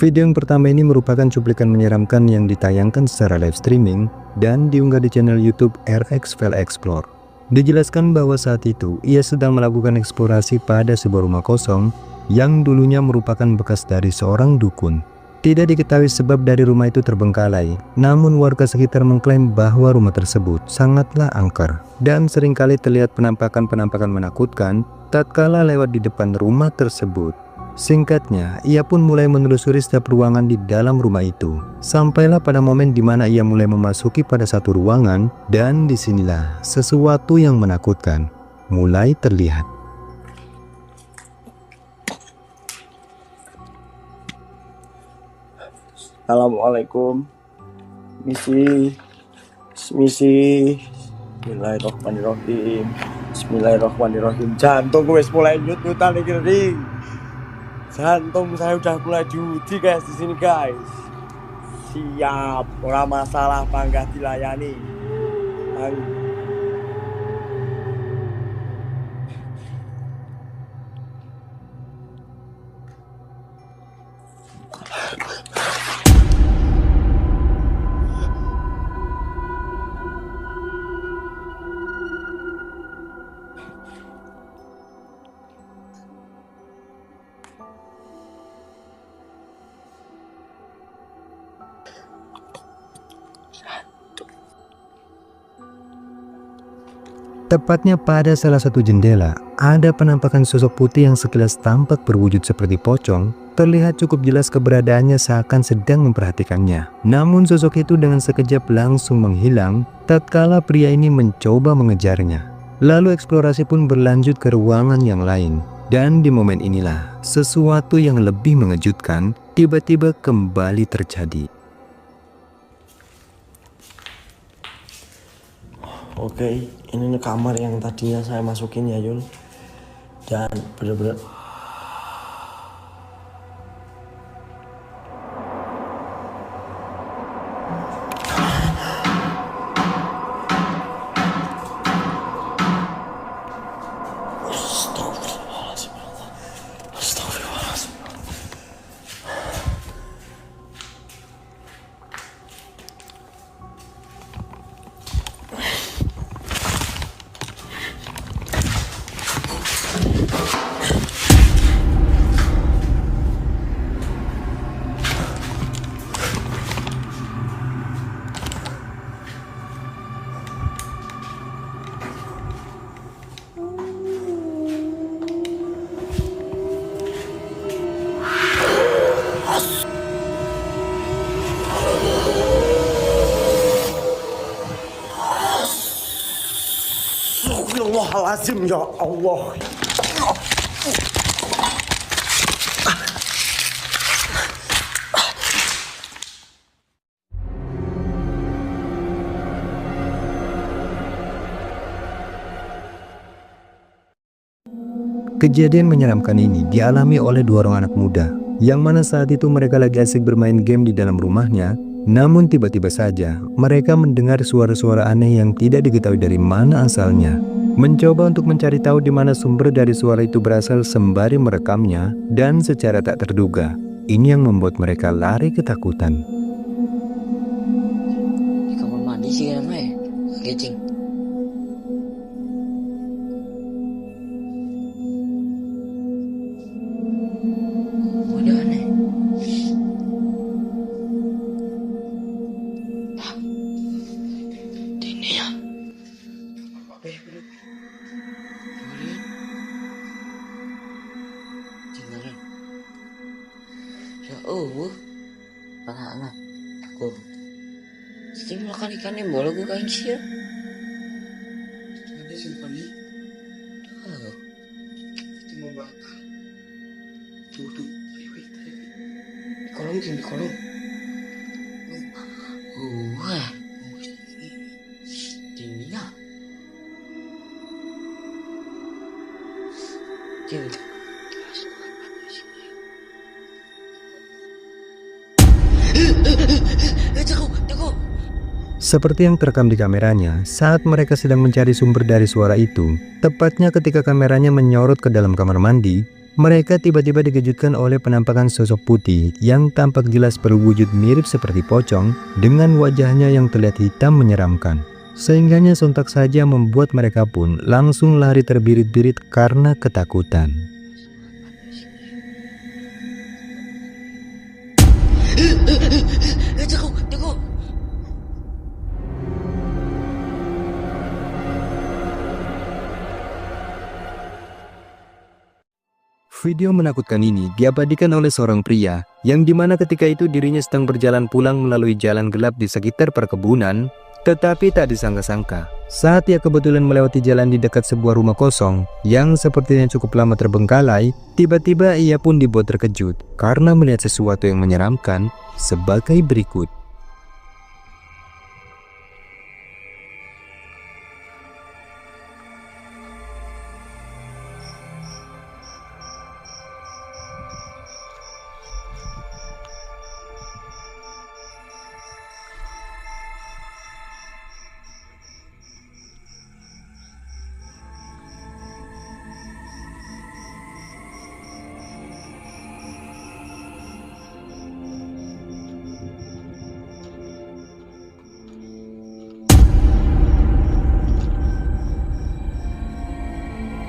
Video yang pertama ini merupakan cuplikan menyeramkan yang ditayangkan secara live streaming dan diunggah di channel YouTube RX File Explore. Dijelaskan bahwa saat itu ia sedang melakukan eksplorasi pada sebuah rumah kosong yang dulunya merupakan bekas dari seorang dukun. Tidak diketahui sebab dari rumah itu terbengkalai, namun warga sekitar mengklaim bahwa rumah tersebut sangatlah angker dan seringkali terlihat penampakan-penampakan menakutkan tatkala lewat di depan rumah tersebut. Singkatnya, ia pun mulai menelusuri setiap ruangan di dalam rumah itu. Sampailah pada momen di mana ia mulai memasuki pada satu ruangan dan disinilah sesuatu yang menakutkan mulai terlihat. Assalamualaikum. Misi. Bismillahirrahmanirrahim. Bismillahirrahmanirrahim. Jantung gue mulai nyut-nyutan iki, Ring. Jantung saya udah mulai diuji guys di sini guys. Siap, ora masalah, panggah dilayani. Tepatnya pada salah satu jendela, ada penampakan sosok putih yang sekilas tampak berwujud seperti pocong. Terlihat cukup jelas keberadaannya seakan sedang memperhatikannya. Namun sosok itu dengan sekejap langsung menghilang tatkala pria ini mencoba mengejarnya. Lalu eksplorasi pun berlanjut ke ruangan yang lain. Dan di momen inilah sesuatu yang lebih mengejutkan tiba-tiba kembali terjadi. Oke, ini kamar yang tadinya saya masukin ya Yul. Dan bener-bener Astagfirullahaladzim, ya Allah. Kejadian menyeramkan ini dialami oleh dua orang anak muda, yang mana saat itu mereka lagi asik bermain game di dalam rumahnya. Namun tiba-tiba saja mereka mendengar suara-suara aneh yang tidak diketahui dari mana asalnya. Mencoba untuk mencari tahu di mana sumber dari suara itu berasal sembari merekamnya, dan secara tak terduga ini yang membuat mereka lari ketakutan. Di kamar mandi sih kan ya, gecing. Udah aneh. Ini ya. Jangan. Ya anak-anak. Aku. Sering makan ikan yang bola gue kain sih ya. Ada simpan nih. Oh. Itu mau bakal. Tuh. Di kolom. Wah. Ini ya. Seperti yang terekam di kameranya saat mereka sedang mencari sumber dari suara itu, tepatnya ketika kameranya menyorot ke dalam kamar mandi, Mereka tiba-tiba dikejutkan oleh penampakan sosok putih yang tampak jelas berwujud mirip seperti pocong dengan wajahnya yang terlihat hitam menyeramkan. Sehingganya sontak saja membuat mereka pun langsung lari terbirit-birit karena ketakutan. Tengok. Video menakutkan ini diabadikan oleh seorang pria yang dimana ketika itu dirinya sedang berjalan pulang melalui jalan gelap di sekitar perkebunan, tetapi tak disangka-sangka saat ia kebetulan melewati jalan di dekat sebuah rumah kosong yang sepertinya cukup lama terbengkalai, tiba-tiba ia pun dibuat terkejut karena melihat sesuatu yang menyeramkan sebagai berikut.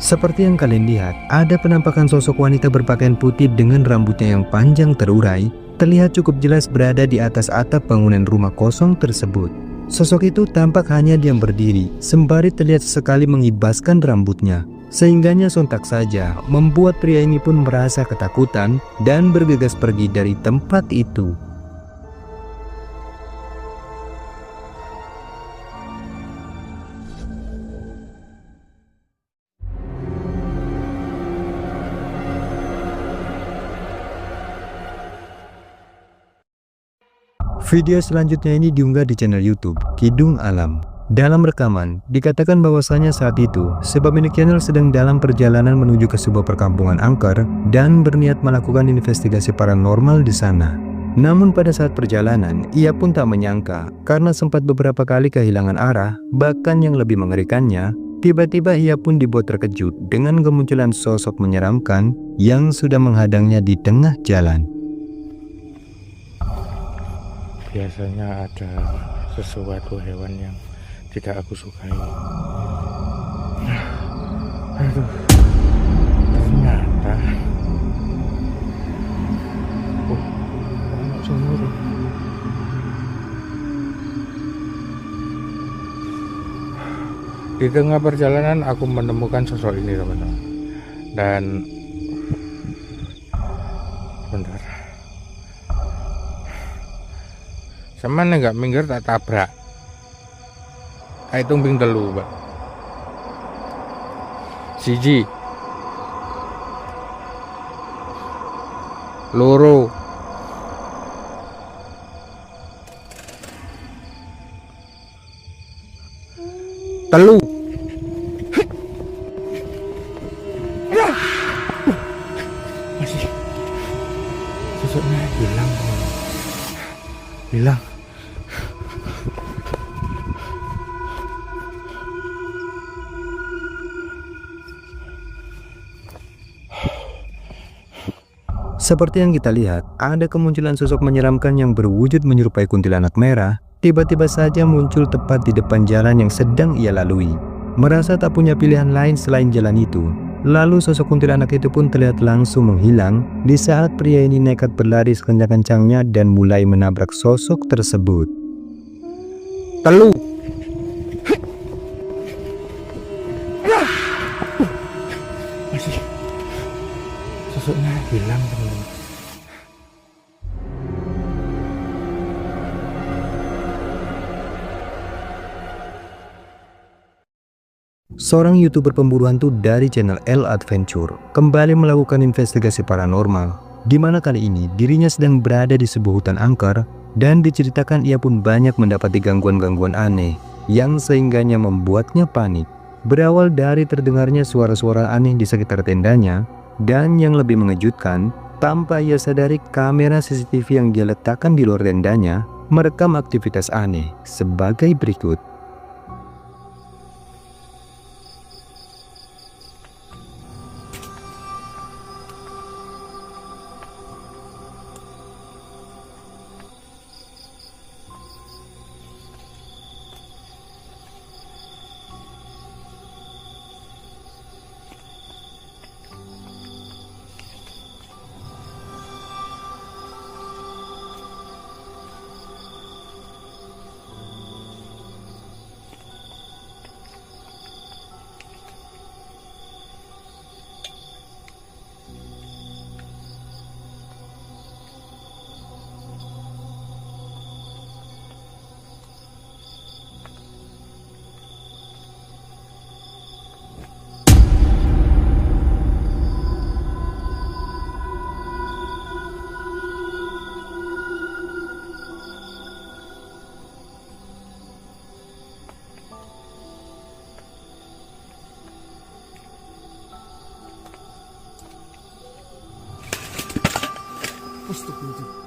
Seperti yang kalian lihat, ada penampakan sosok wanita berpakaian putih dengan rambutnya yang panjang terurai, terlihat cukup jelas berada di atas atap bangunan rumah kosong tersebut. Sosok itu tampak hanya diam berdiri, sembari terlihat sesekali mengibaskan rambutnya. Sehingganya sontak saja membuat pria ini pun merasa ketakutan dan bergegas pergi dari tempat itu. Video selanjutnya ini diunggah di channel YouTube Kidung Alam. Dalam rekaman, dikatakan bahwasanya saat itu, si pemilik channel sedang dalam perjalanan menuju ke sebuah perkampungan angker dan berniat melakukan investigasi paranormal di sana. Namun pada saat perjalanan, ia pun tak menyangka karena sempat beberapa kali kehilangan arah, bahkan yang lebih mengerikannya, tiba-tiba ia pun dibuat terkejut dengan kemunculan sosok menyeramkan yang sudah menghadangnya di tengah jalan. Biasanya ada sesuatu hewan yang tidak aku sukai. Aduh, ternyata sumur. Di tengah perjalanan aku menemukan sosok ini, teman-teman. Dan bentar, Semen nggak minggir tak tabrak. Kayak tumbing telu, Pak. Siji. Loro. Telu. Masih. Sosoknya hilang. Hilang. Seperti yang kita lihat, ada kemunculan sosok menyeramkan yang berwujud menyerupai kuntilanak merah, tiba-tiba saja muncul tepat di depan jalan yang sedang ia lalui. Merasa tak punya pilihan lain selain jalan itu, lalu sosok kuntilanak itu pun terlihat langsung menghilang di saat pria ini nekat berlari sekencang-kencangnya dan mulai menabrak sosok tersebut. Telu. Masih. Sosoknya hilang, teman-teman. Seorang YouTuber pemburu hantu dari channel L Adventure kembali melakukan investigasi paranormal, di mana kali ini dirinya sedang berada di sebuah hutan angker dan diceritakan ia pun banyak mendapati gangguan-gangguan aneh yang sehingganya membuatnya panik. Berawal dari terdengarnya suara-suara aneh di sekitar tendanya, dan yang lebih mengejutkan, tanpa ia sadari kamera CCTV yang dia letakkan di luar tendanya merekam aktivitas aneh sebagai berikut. Astagfirullahaladzim.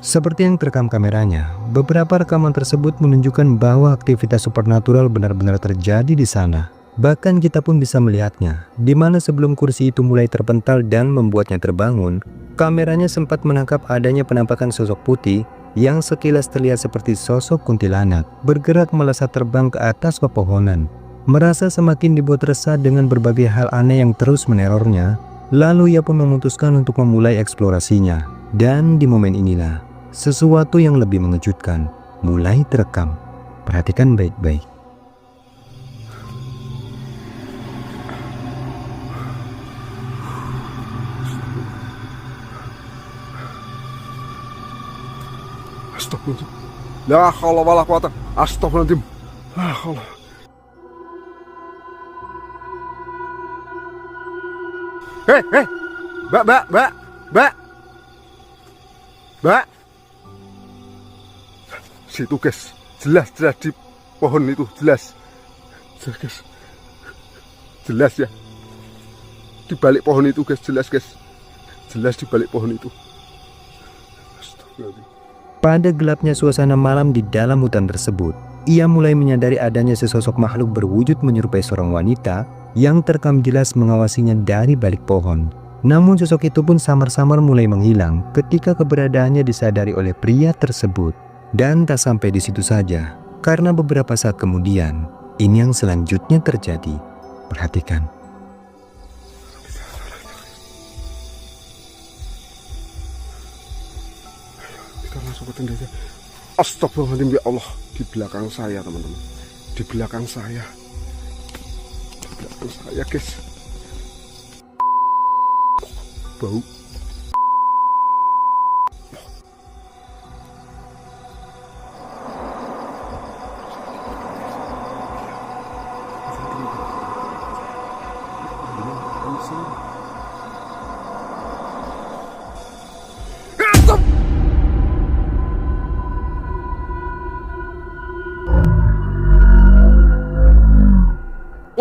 Seperti yang terekam kameranya, beberapa rekaman tersebut menunjukkan bahwa aktivitas supernatural benar-benar terjadi di sana. Bahkan kita pun bisa melihatnya, di mana sebelum kursi itu mulai terpental dan membuatnya terbangun, kameranya sempat menangkap adanya penampakan sosok putih yang sekilas terlihat seperti sosok kuntilanak, bergerak melesat terbang ke atas pepohonan. Merasa semakin dibuat resah dengan berbagai hal aneh yang terus menerornya, lalu ia pun memutuskan untuk memulai eksplorasinya. Dan di momen inilah, sesuatu yang lebih mengejutkan mulai terekam. Perhatikan baik-baik. Astagfirullahaladzim. La haula wala quwata. Astagfirullahaladzim. La haula. Hei, Mbak. Situ guys, jelas di pohon itu, jelas guys, jelas ya, di balik pohon itu guys, jelas di balik pohon itu. Astagfirullahaladzim. Pada gelapnya suasana malam di dalam hutan tersebut, ia mulai menyadari adanya sesosok makhluk berwujud menyerupai seorang wanita yang terekam jelas mengawasinya dari balik pohon. Namun sosok itu pun samar-samar mulai menghilang ketika keberadaannya disadari oleh pria tersebut. Dan tak sampai di situ saja, karena beberapa saat kemudian, ini yang selanjutnya terjadi. Perhatikan. Kita langsung ke tenda. Astagfirullahaladzim, ya Allah. Di belakang saya teman-teman, di belakang saya guys, bau.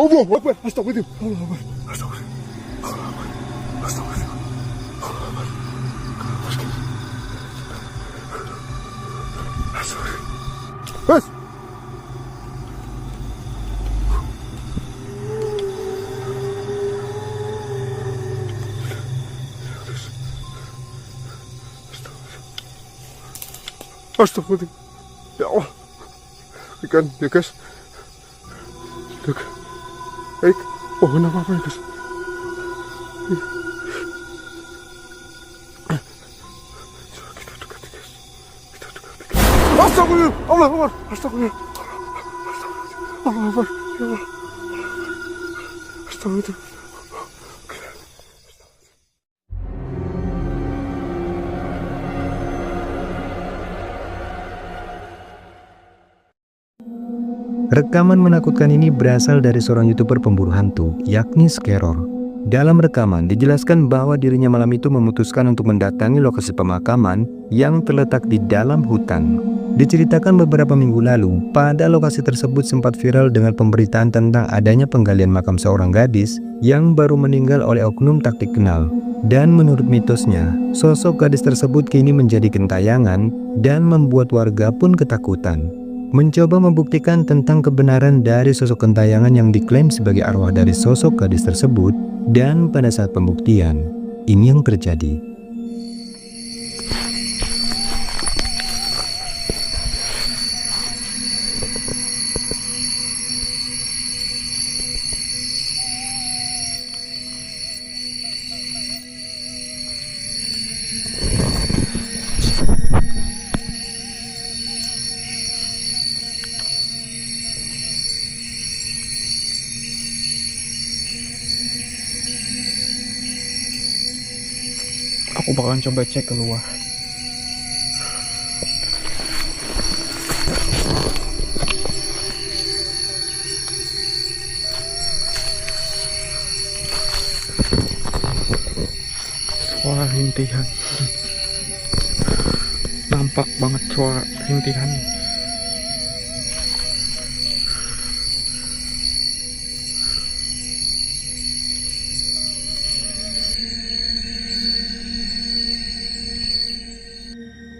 Allah Akbar, astagfirullah, Allah Akbar, astagfirullah, Bas. Astagfirullah. Ya Allah. Ikan ya guys. Baik, pohon apa ya guys? Kita dekati guys. Astagfirullah, Allah Akbar, astagfirullah, Allah Akbar, ya Allah, astagfirullah. Rekaman menakutkan ini berasal dari seorang YouTuber pemburu hantu, yakni Teror. Dalam rekaman dijelaskan bahwa dirinya malam itu memutuskan untuk mendatangi lokasi pemakaman yang terletak di dalam hutan. Diceritakan beberapa minggu lalu, pada lokasi tersebut sempat viral dengan pemberitaan tentang adanya penggalian makam seorang gadis yang baru meninggal oleh oknum tak dikenal. Dan menurut mitosnya, sosok gadis tersebut kini menjadi gentayangan dan membuat warga pun ketakutan. Mencoba membuktikan tentang kebenaran dari sosok gentayangan yang diklaim sebagai arwah dari sosok gadis tersebut, dan pada saat pembuktian, ini yang terjadi. Aku bakalan coba cek keluar. Suara rintihan. nampak banget suara rintihan.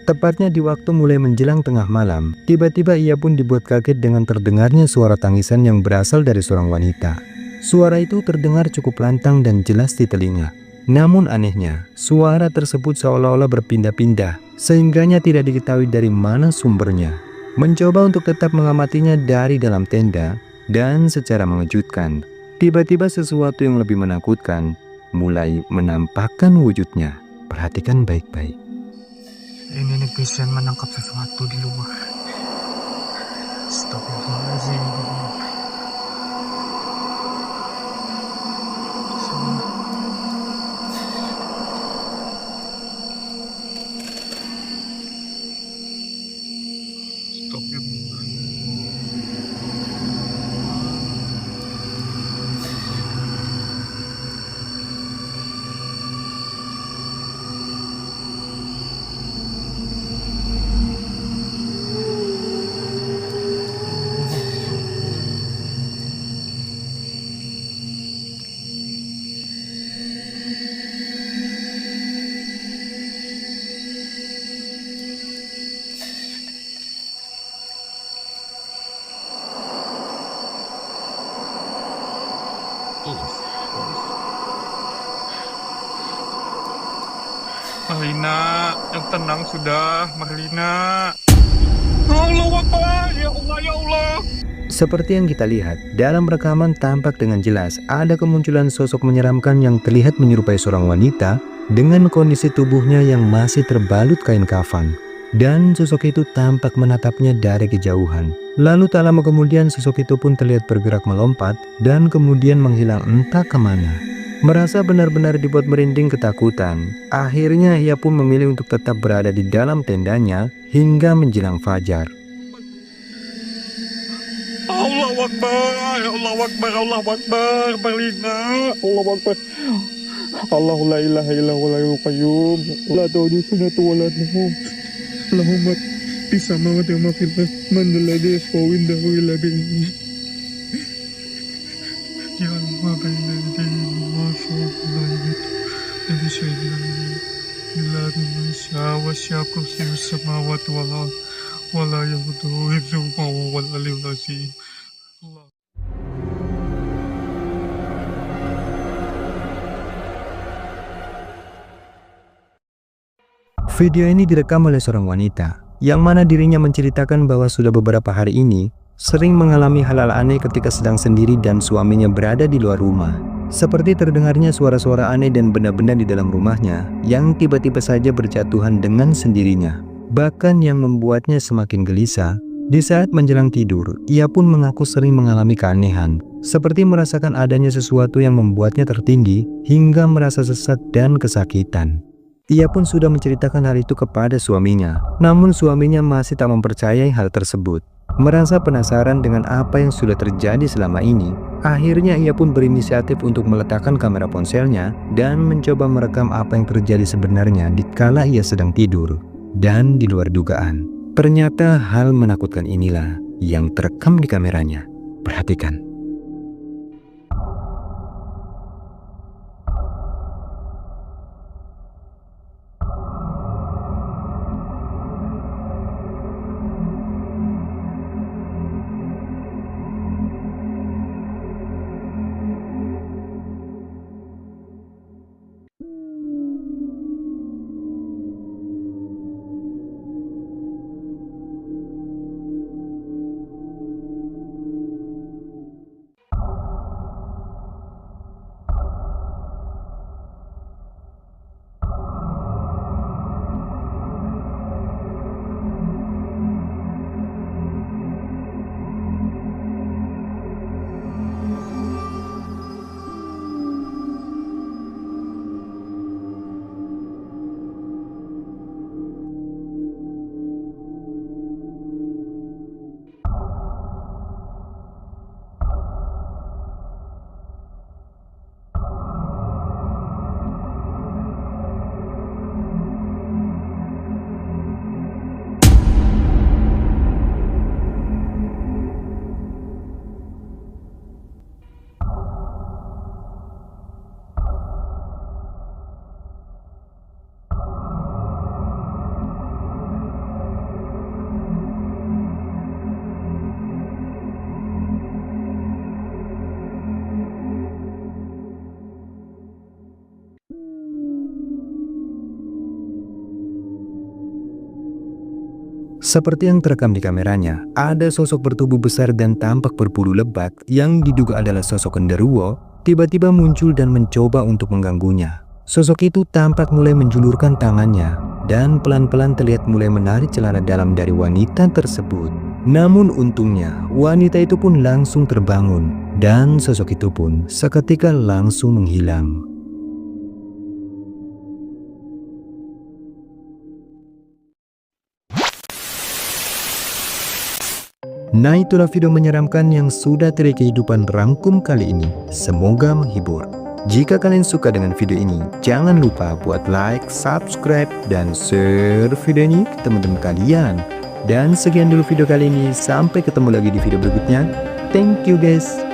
Tepatnya di waktu mulai menjelang tengah malam, tiba-tiba ia pun dibuat kaget dengan terdengarnya suara tangisan yang berasal dari seorang wanita. Suara itu terdengar cukup lantang dan jelas di telinga. Namun anehnya, suara tersebut seolah-olah berpindah-pindah, sehingganya tidak diketahui dari mana sumbernya. Mencoba untuk tetap mengamatinya dari dalam tenda, dan secara mengejutkan, tiba-tiba sesuatu yang lebih menakutkan mulai menampakkan wujudnya. Perhatikan baik-baik. Ini netizen menangkap sesuatu di luar. Astagfirullahaladzim. Marlina, yang tenang sudah, Marlina. Allah Akbar, ya Allah, ya Allah. Seperti yang kita lihat, dalam rekaman tampak dengan jelas ada kemunculan sosok menyeramkan yang terlihat menyerupai seorang wanita dengan kondisi tubuhnya yang masih terbalut kain kafan. Dan sosok itu tampak menatapnya dari kejauhan. Lalu tak lama kemudian sosok itu pun terlihat bergerak melompat dan kemudian menghilang entah kemana. Merasa benar-benar dibuat merinding ketakutan, akhirnya ia pun memilih untuk tetap berada di dalam tendanya hingga menjelang fajar. Allah Akbar, Allah Akbar, Allah Akbar, Marlina, Allah Akbar. Allahu la ilaha illa huwal hayyul qayyum, la ta'khudhuhu sinatun wa la nawm. Allahumma fis samawati wa ma fil ardi, man alladhi yashfa'u indahu illa bi'idznihi. Ya Allah, baina yadayhi wa shawqana dari syaitan. Illa bimasya wa syaqul samawati wal ardi wa la yahuduhu hifdhuhuma wa huwal aliyyul azim. Video ini direkam oleh seorang wanita, yang mana dirinya menceritakan bahwa sudah beberapa hari ini sering mengalami hal-hal aneh ketika sedang sendiri dan suaminya berada di luar rumah. Seperti terdengarnya suara-suara aneh dan benda-benda di dalam rumahnya yang tiba-tiba saja berjatuhan dengan sendirinya. Bahkan yang membuatnya semakin gelisah, di saat menjelang tidur, ia pun mengaku sering mengalami keanehan, seperti merasakan adanya sesuatu yang membuatnya tertinggi hingga merasa sesat dan kesakitan. Ia pun sudah menceritakan hal itu kepada suaminya, namun suaminya masih tak mempercayai hal tersebut. Merasa penasaran dengan apa yang sudah terjadi selama ini, akhirnya ia pun berinisiatif untuk meletakkan kamera ponselnya dan mencoba merekam apa yang terjadi sebenarnya dikala ia sedang tidur. Dan di luar dugaan, ternyata hal menakutkan inilah yang terekam di kameranya. Perhatikan. Seperti yang terekam di kameranya, ada sosok bertubuh besar dan tampak berbulu lebat yang diduga adalah sosok genderuwo, tiba-tiba muncul dan mencoba untuk mengganggunya. Sosok itu tampak mulai menjulurkan tangannya dan pelan-pelan terlihat mulai menarik celana dalam dari wanita tersebut. Namun untungnya, wanita itu pun langsung terbangun dan sosok itu pun seketika langsung menghilang. Nah, itulah video menyeramkan yang sudah dari kehidupan rangkum kali ini. Semoga menghibur. Jika kalian suka dengan video ini, jangan lupa buat like, subscribe, dan share video ini ke teman-teman kalian. Dan sekian dulu video kali ini, sampai ketemu lagi di video berikutnya. Thank you guys.